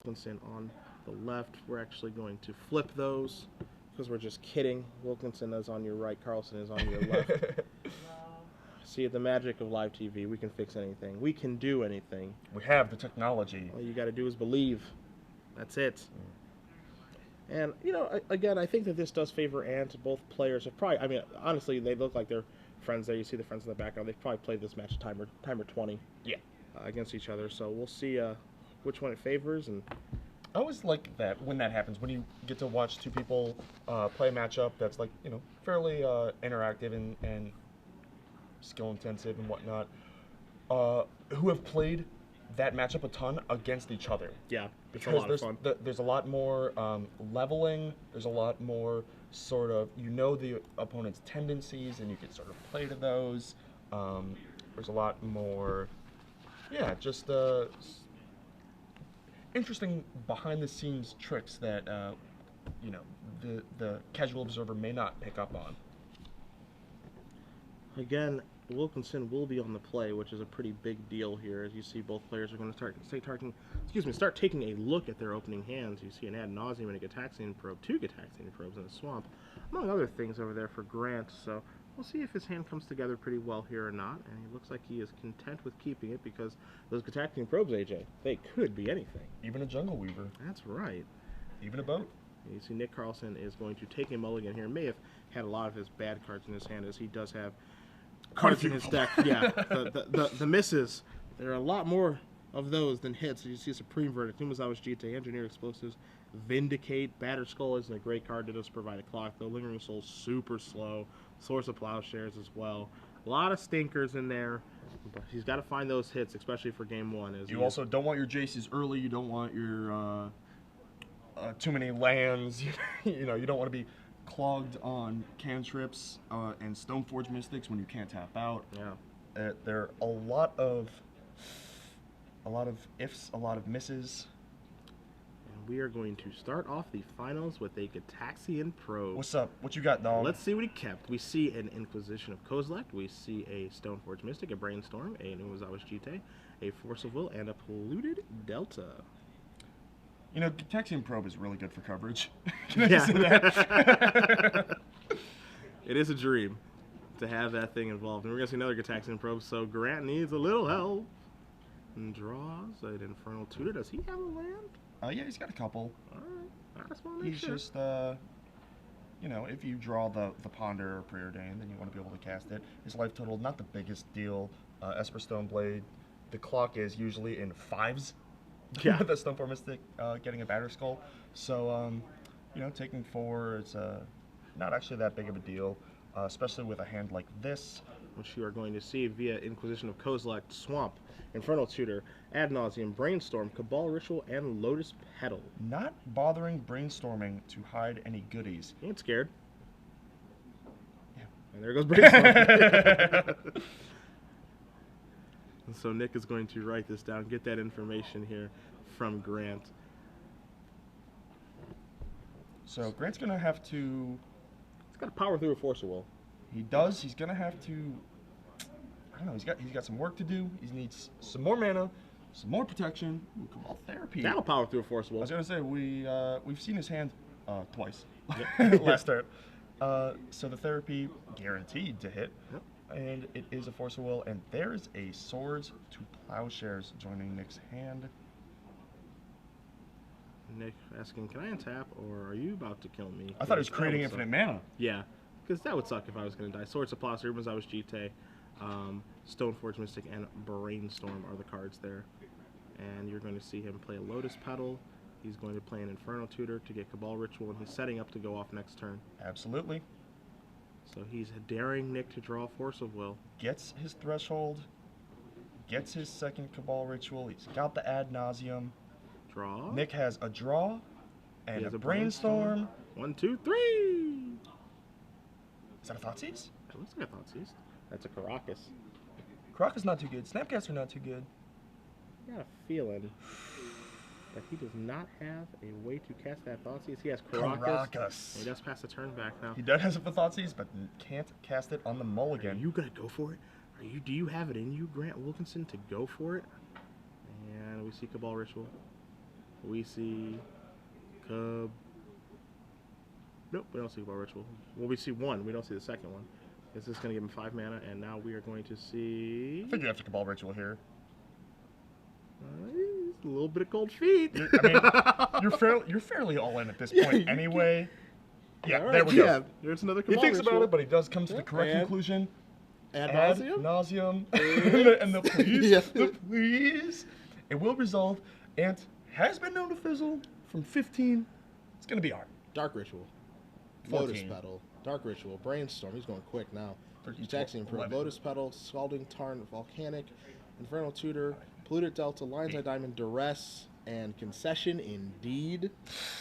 Wilkinson on the left. We're actually going to flip those because we're just kidding. Wilkinson is on your right, Carlson is on your left. See, the magic of live TV. We can fix anything. We can do anything. We have the technology. All you got to do is believe. That's it. And, you know, again, I think that this does favor Ant. Both players have probably, I mean, honestly, they look like they're friends there. You see the friends in the background. They've probably played this match timer 20 against each other. So we'll see which one it favors. And I always like that when that happens, when you get to watch two people play a matchup that's like, you know, fairly interactive and skill intensive and whatnot, who have played that matchup a ton against each other. Yeah, it's a because lot of fun. There's a lot more leveling. There's a lot more sort of, you know, the opponent's tendencies and you can sort of play to those. There's a lot more, yeah, just interesting behind the scenes tricks that you know, the casual observer may not pick up on. Again, Wilkinson will be on the play, which is a pretty big deal here. As you see, both players are going to start taking a look at their opening hands. You see an Ad Nauseam and a Gitaxian Probe, two Gitaxian Probes, and a Swamp, among other things over there for Grant. So we'll see if his hand comes together pretty well here or not. And he looks like he is content with keeping it because those Gitaxian Probes, AJ, they could be anything. Even a Jungle Weaver. That's right. Even a boat. You see Nick Carlson is going to take a mulligan here. May have had a lot of his bad cards in his hand, as he does have cards in his deck. Yeah, the misses. There are a lot more of those than hits. You see Supreme Verdict, Umazawa's Jite, Engineer Explosives, Vindicate, Battered Skull isn't a great card. It does provide a clock, though. Lingering Soul, super slow. Source of Plowshares as well. A lot of stinkers in there. But he's got to find those hits, especially for game one. You also don't want your Jaces early. You don't want your too many lands. You know, you don't want to be clogged on cantrips and Stoneforge Mystics when you can't tap out. Yeah. There are a lot of ifs, a lot of misses. And we are going to start off the finals with a Gitaxian Probe. What's up? What you got, dog? Let's see what he kept. We see an Inquisition of Kozilek. We see a Stoneforge Mystic, a Brainstorm, a Umazawa's Jite, a Force of Will, and a Polluted Delta. You know, Gitaxian Probe is really good for coverage. Can I just say that? It is a dream to have that thing involved. And we're going to see another Gitaxian Probe, so Grant needs a little help. And draws an Infernal Tutor. Does he have a land? Yeah, he's got a couple. Alright, I just want to make He's sure. just, you know, if you draw the Ponder or Preordain, then you want to be able to cast it. His life total, not the biggest deal. Esper Stoneblade, the clock is usually in 5s. Yeah, the Stoneforge Mystic getting a Battered Skull. So, you know, taking 4 is not actually that big of a deal, especially with a hand like this. Which you are going to see via Inquisition of Kozilek, Swamp, Infernal Tutor, Ad Nauseam, Brainstorm, Cabal Ritual, and Lotus Petal. Not bothering brainstorming to hide any goodies. He ain't scared. Yeah. And there goes Brainstorm. And so Nick is going to write this down, get that information here from Grant. So Grant's going to have to... He's got to power through a Force of Will. He does. He's going to have to... I don't know. He's got some work to do. He needs some more mana, some more protection. Ooh, Cabal Therapy. That'll power through a Force of Will. I was going to say, we've seen his hand twice last turn. So the Therapy guaranteed to hit. Yep. And it is a Force of Will, and there is a Swords to Plowshares joining Nick's hand. Nick asking, can I untap, or are you about to kill me? I thought he was creating infinite mana. Yeah, because that would suck if I was going to die. Swords of Plowshares, Umazawa's Jite, Stoneforge Mystic, and Brainstorm are the cards there. And you're going to see him play a Lotus Petal. He's going to play an Infernal Tutor to get Cabal Ritual, and he's setting up to go off next turn. Absolutely. So he's daring Nick to draw Force of Will. Gets his Threshold, gets his second Cabal Ritual, he's got the Ad Nauseam. Draw. Nick has a draw and He has a Brainstorm. 1, 2, 3! Is that a Thoughtseize? That looks like a Thoughtseize. That's a Caracas. Karaka's not too good. Snapcaster not too good. I got a feeling that he does not have a way to cast that Thoughtseize. He has Caracas. He does pass the turn back now. He does have a Thoughtseize, but can't cast it on the mulligan. Are you gonna go for it? Do you have it in you, Grant Wilkinson, to go for it? And we see Cabal Ritual. We see Cub. Nope, we don't see Cabal Ritual. Well, we see one. We don't see the second one. Is this going to give him 5 mana? And now we are going to see. I think you have to Cabal Ritual here. A little bit of cold feet. You're fairly all in at this point anyway. Yeah, right, there we go. Yeah, there's another Cabal He thinks Ritual. about it, but he does come to the correct conclusion. Ad nauseum. And the please, the please. It will resolve. Ant has been known to fizzle from 15. It's going to be hard. Dark Ritual. 14. Lotus Petal. Dark Ritual. Brainstorm. He's going quick now. 13, He's actually improved. 11. Lotus Petal. Scalding Tarn. Volcanic. Infernal Tutor. Polluted Delta. Lion's Eye Diamond. Duress. And Concession. Indeed.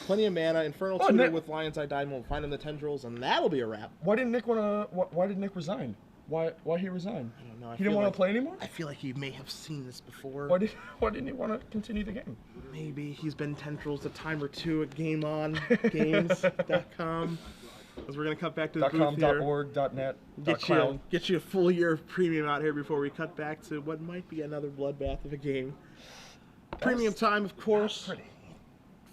Plenty of mana. Infernal Tutor with Lion's Eye Diamond. We'll find him the tendrils, and that'll be a wrap. Why didn't Nick Why did Nick resign? Why he resigned? I don't know. He didn't want to play anymore? I feel like he may have seen this before. Why didn't he want to continue the game? Maybe he's been tendrils a time or two at GameOnGames.com. As we're gonna cut back to the booth here. .org, .net, get you a full year of premium out here before we cut back to what might be another bloodbath of a game. Premium time, of course.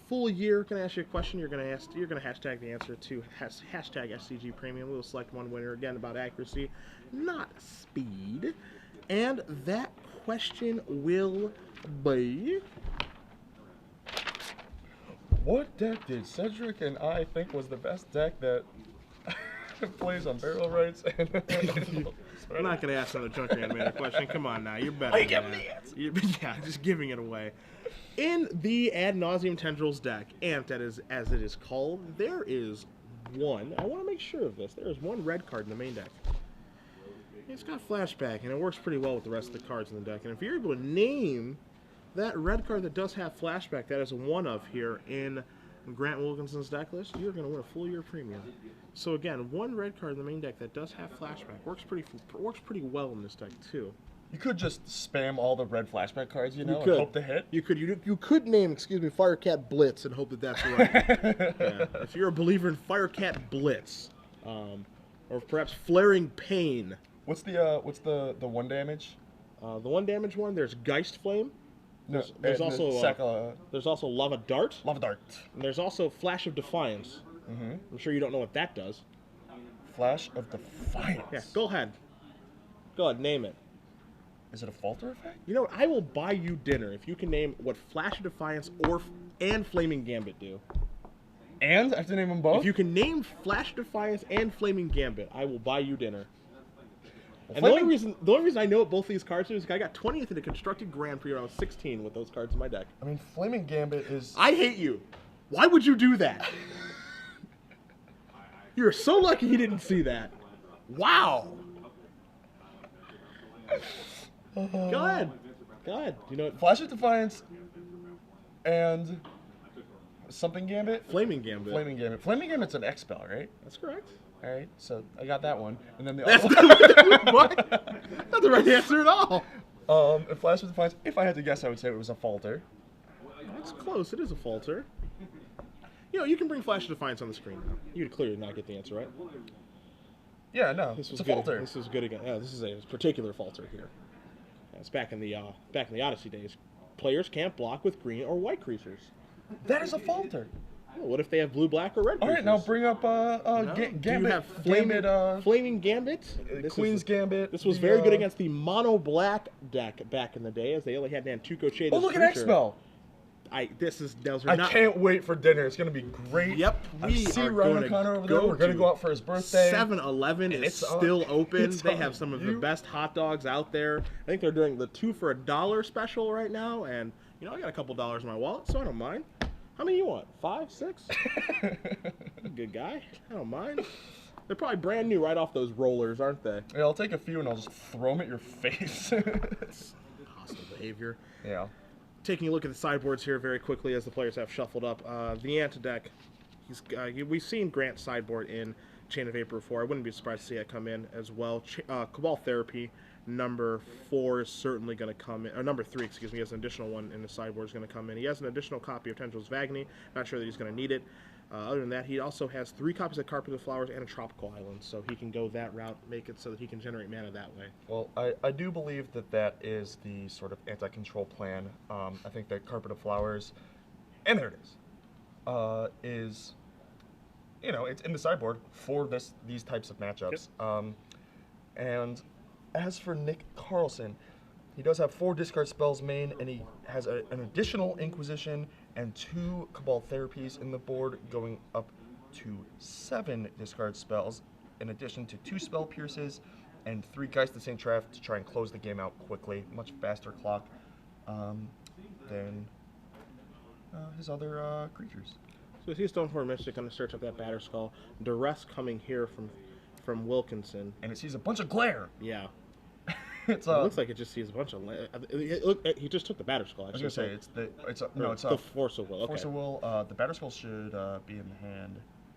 Full year. Gonna ask you a question. You're gonna hashtag the answer to hashtag SCG Premium. We'll select one winner again about accuracy, not speed. And that question will be: what deck did Cedric and I think was the best deck that plays on barrel rights? I'm not gonna ask another junk animator question. Come on now, you're better. Are you giving the answer? Yeah, just giving it away. In the Ad Nauseam Tendrils deck, AMP, that is as it is called, there is one. I want to make sure of this. There is one red card in the main deck. It's got flashback, and it works pretty well with the rest of the cards in the deck. And if you're able to name that red card that does have flashback, that is one of here in Grant Wilkinson's deck list, you're going to win a full year premium. So again, one red card in the main deck that does have flashback works pretty well in this deck too. You could just spam all the red flashback cards, and hope to hit. You could name, Firecat Blitz and hope that that's right. Yeah. If you're a believer in Firecat Blitz, or perhaps Flaring Pain. What's the 1 damage? The 1 damage one. There's Geist Flame. There's also Lava Dart. Lava Dart. And there's also Flash of Defiance. Mm-hmm. I'm sure you don't know what that does. Flash of Defiance. Yeah, go ahead. Go ahead, name it. Is it a falter effect? You know what? I will buy you dinner if you can name what Flash of Defiance and Flaming Gambit do. And I have to name them both? If you can name Flash of Defiance and Flaming Gambit, I will buy you dinner. Well, and the only reason I know what both these cards are is because I got 20th in the Constructed Grand Prix when I was 16 with those cards in my deck. I mean, Flaming Gambit is... I hate you. Why would you do that? You're so lucky he didn't see that. Wow. Go ahead. You know what? Flash of Defiance and something Gambit? Flaming Gambit. Flaming Gambit. Flaming Gambit's an X spell, right? That's correct. All right, so I got that one. And then the other one. What? Not the right answer at all. And Flash of Defiance, if I had to guess, I would say it was a falter. That's close. It is a falter. You know, you can bring Flash of Defiance on the screen now. You'd clearly not get the answer, right? Yeah, no. It's a falter. This is good again. Yeah, this is a particular falter here. It's back in the Odyssey days. Players can't block with green or white creatures. That is a falter. Well, what if they have blue, black, or red creatures? All right, now bring up Gambit. Do you have Flaming Gambit? Queen's Gambit. This was very good against the mono black deck back in the day, as they only had Nantuko Shade. Oh, look at X-Spell. I can't wait for dinner. It's going to be great. Yep. I see Ryan O'Connor over there. We're going to go out for his birthday. 7-Eleven is still open. They have some of the best hot dogs out there. I think they're doing the 2 for $1 special right now. And, you know, I got a couple dollars in my wallet, so I don't mind. How many you want? 5, 6? Good guy. I don't mind. They're probably brand new right off those rollers, aren't they? Yeah, I'll take a few and I'll just throw them at your face. Hostile behavior. Yeah. Taking a look at the sideboards here very quickly as the players have shuffled up. The Ant deck, we've seen Grant's sideboard in Chain of Vapor before. I wouldn't be surprised to see it come in as well. Cabal Therapy, number 4 is certainly going to come in. Or number 3, excuse me, has an additional one in the sideboard is going to come in. He has an additional copy of Tendrils Vagny. Not sure that he's going to need it. Other than that, he also has 3 copies of Carpet of Flowers and a Tropical Island, so he can go that route, make it so that he can generate mana that way. Well, I do believe that is the sort of anti-control plan. I think that Carpet of Flowers And there it is, it's in the sideboard for these types of matchups. Yep. And as for Nick Carlson, he does have 4 discard spells main, and he has an additional Inquisition and 2 Cabal Therapies in the board, going up to 7 discard spells, in addition to 2 Spell Pierces and 3 Geist of St. Traff to try and close the game out quickly. Much faster clock than his other creatures. So we see Stoneforge Mystic going to search up that Batterskull. Duress coming here from Wilkinson. And it sees a bunch of glare. Yeah. It looks like it just sees a bunch of. He just took the Batterskull. I was gonna say it's the Force of Will. Okay. Force of Will. The Batterskull should be in the hand,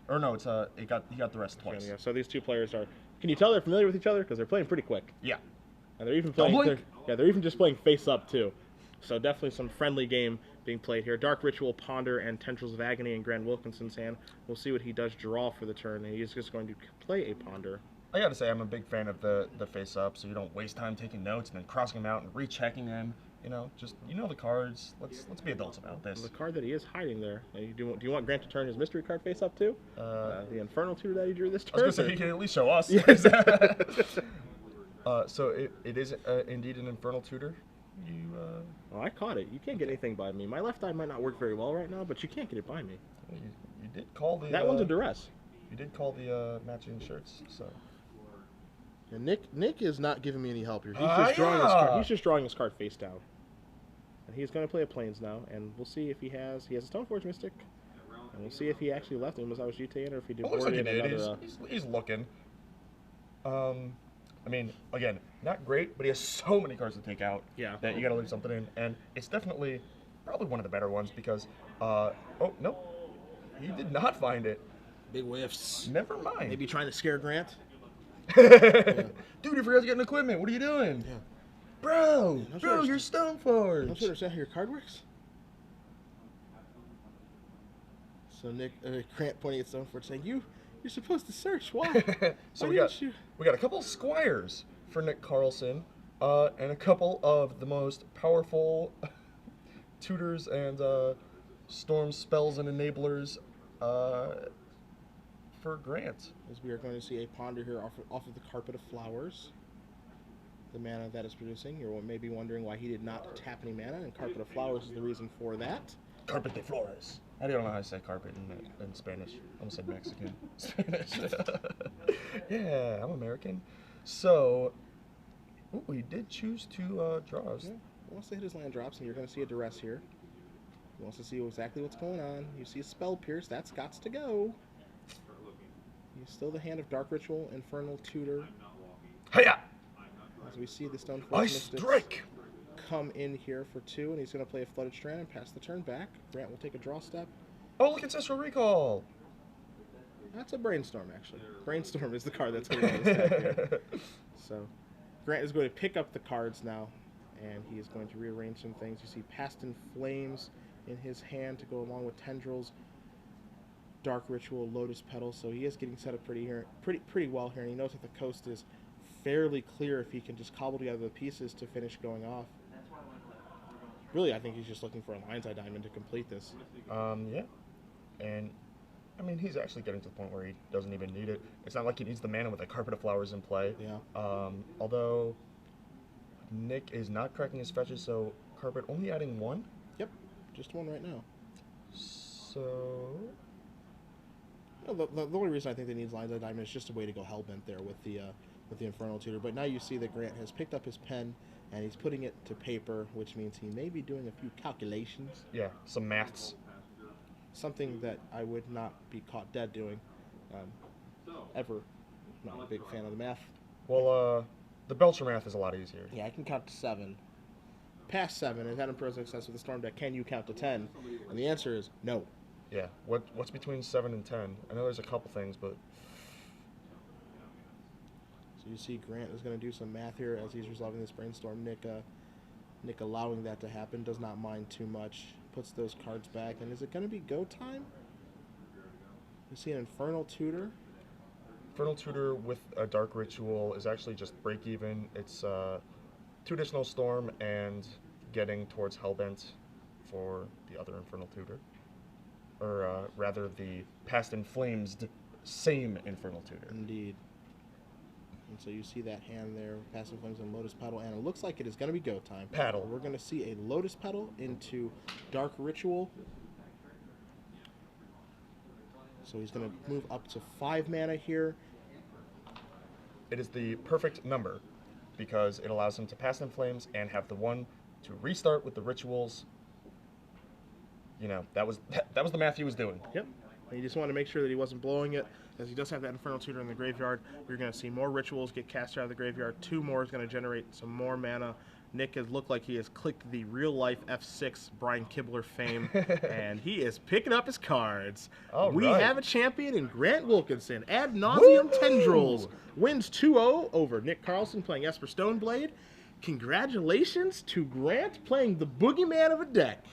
or no, he got the rest twice. Yeah. So these two players are. Can you tell they're familiar with each other because they're playing pretty quick? Yeah. And they're even playing. They're even just playing face up too. So definitely some friendly game being played here. Dark Ritual, Ponder, and Tendrils of Agony in Grant Wilkinson's hand. We'll see what he does draw for the turn. And he's just going to play a Ponder. I gotta say, I'm a big fan of the face up, so you don't waste time taking notes and then crossing them out and rechecking them. Just the cards. Let's be adults about this. The card that he is hiding there. Do you want Grant to turn his mystery card face up too? The Infernal Tutor that he drew this turn. I was gonna say he can at least show us. So it is indeed an Infernal Tutor. Oh, I caught it. You can't get anything by me. My left eye might not work very well right now, but you can't get it by me. You did call the. That one's a Duress. You did call the matching shirts, so. And Nick is not giving me any help here. He's just drawing his card. He's just drawing his card face down. And he's going to play a Plains now, and we'll see if he has a Stoneforge Mystic, and we'll see if he actually left him as I was GTAing, or if he did board in another. He's looking. I mean, again, not great, but he has so many cards to take out. Yeah. That you got to leave something in, and it's definitely probably one of the better ones because. Oh no, he did not find it. Big whiffs. Never mind. Maybe trying to scare Grant. Yeah. Dude, you forgot to get an equipment. What are you doing? Yeah. Bro, you're Stoneforge. Don't you understand how your card works? So Grant pointing at Stoneforge saying, you're supposed to search. Why? So we got a couple of squires for Nick Carlson, and a couple of the most powerful tutors and storm spells and enablers for Grant. As we are going to see a Ponder here off of the Carpet of Flowers. The mana that is producing. You're maybe wondering why he did not tap any mana, and Carpet of Flowers is the reason for that. Carpet de Flores. I don't know how to say carpet in Spanish. I almost said Mexican. Spanish. Yeah, I'm American. So, he did choose to draw us. Yeah. He wants to hit his land drops, and you're going to see a Duress here. He wants to see exactly what's going on. You see a Spell Pierce. That's got to go. He's still the hand of Dark Ritual, Infernal Tutor. Hiya! As we see the Stoneforge Mystics strike come in here for 2, and he's going to play a Flooded Strand and pass the turn back. Grant will take a draw step. Oh, look, Ancestral Recall! That's a Brainstorm, actually. Brainstorm is the card that's going to be on the stack here. So, Grant is going to pick up the cards now, and he is going to rearrange some things. You see Past in Flames in his hand to go along with Tendrils, Dark Ritual, Lotus Petal, so he is getting set up pretty well here, and he knows that the coast is fairly clear if he can just cobble together the pieces to finish going off. Really, I think he's just looking for a Lion's Eye Diamond to complete this. Yeah. And, I mean, he's actually getting to the point where he doesn't even need it. It's not like he needs the mana with a Carpet of Flowers in play. Yeah. Although, Nick is not cracking his fetches, so Carpet only adding 1? Yep. Just 1 right now. So... The only reason I think they need Lion's Eye Diamond is just a way to go Hellbent there with the Infernal Tutor. But now you see that Grant has picked up his pen and he's putting it to paper, which means he may be doing a few calculations. Yeah, some maths. Something that I would not be caught dead doing, ever. Not a big fan of the math. Well, the Belcher math is a lot easier. Yeah, I can count to 7. Past 7, and had him present success with the Storm deck, can you count to 10? And the answer is no. Yeah, what's between 7 and 10? I know there's a couple things, but... So you see Grant is going to do some math here as he's resolving this Brainstorm. Nick allowing that to happen, does not mind too much. Puts those cards back, and is it going to be go time? You see an Infernal Tutor. Infernal Tutor with a Dark Ritual is actually just break even. It's 2 additional Storm and getting towards Hellbent for the other Infernal Tutor. or rather the Past in Flames same Infernal Tutor. Indeed. And so you see that hand there, Passive Flames and Lotus Petal, and it looks like it is going to be go time. Paddle. We're going to see a Lotus Petal into Dark Ritual. So he's going to move up to 5 mana here. It is the perfect number because it allows him to Pass in Flames and have the one to restart with the rituals. You know, that was the math he was doing. Yep. And he just wanted to make sure that he wasn't blowing it, as he does have that Infernal Tutor in the graveyard. You're going to see more rituals get cast out of the graveyard. 2 more is going to generate some more mana. Nick has looked like he has clicked the real-life F6 Brian Kibler fame, and he is picking up his cards. We have a champion in Grant Wilkinson. Ad nauseum Tendrils wins 2-0 over Nick Carlson playing Esper Stoneblade. Congratulations to Grant playing the boogeyman of a deck.